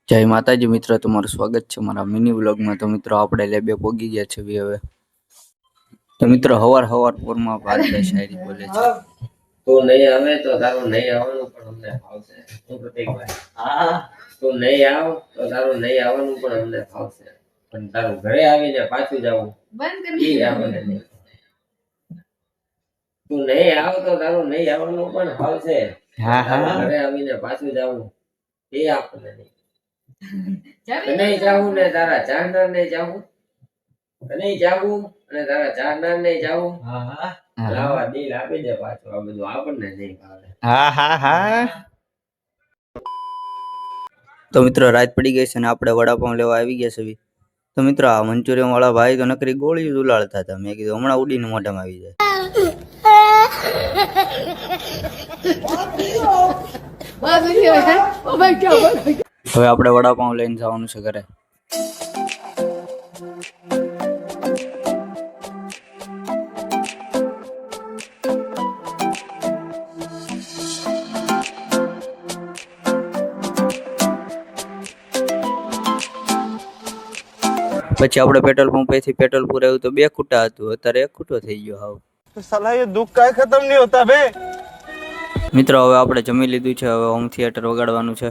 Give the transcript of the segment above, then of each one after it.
જય માતાજી મિત્રો, તમારું સ્વાગત છે મારા મિની વ્લોગમાં। તો મિત્રો આપણે લેબે પોગી ગયા છે હવે। તો મિત્રો હવાર પોરમાં ભારતભાઈ શાયરી બોલે છે। તું નહીં આવે તો તારું નહીં આવવાનું પણ અમને ફાવશે। હું પ્રતીકભાઈ તું નહીં આવ તો તારું નહીં આવવાનું પણ અમને ફાવશે, પણ તારું ઘરે આવીને પાછું જવું ઈ આપણને નહીં। તું નહીં આવ તો તારું નહીં આવવાનું પણ ફાવશે, ઘરે આવીને પાછું જવું એ આપણને નહીં। નહીં જાવું ને તારા ચારનાર ને જાવું, નહીં જાવું અને તારા ચારનાર ને જાવું, લાવા દિલ આપી દે પાછું, આ બધું આપણને નહીં ભાવે। તો મિત્રો રાત પડી ગઈ છે ને આપણે વડાપાઉં લેવા આવી ગયા છે। તો મિત્રો આ મંચુરિયન વાળા ભાઈ તો નકરી ગોળી જ ઉલાળતા હતા। મેં કીધું હમણાં ઉડીને મોઢામાં આવી જાય। હવે આપણે વડાપાઉં લઈને જવાનું છે ઘરે। પછી આપણે પેટ્રોલ પંપેથી પેટ્રોલ પુરાવ્યું તો 2 ખૂટા હતું, અત્યારે 1 ખૂટો થઈ ગયો। હાવ साला ये दुख का खत्म नहीं होता बे। મિત્રો હવે આપણે જમી લીધું છે, હવે હોમ થિયેટર વગાડવાનું છે।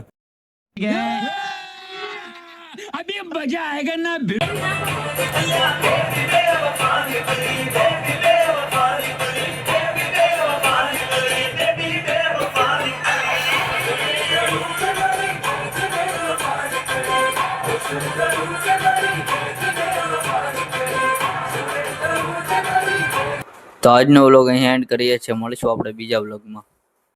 अभी मजा आएगा ना। તો આજનો વ્લોગ અહીં એન્ડ કરીએ છીએ, મળીશું આપણે બીજા વ્લોગમાં।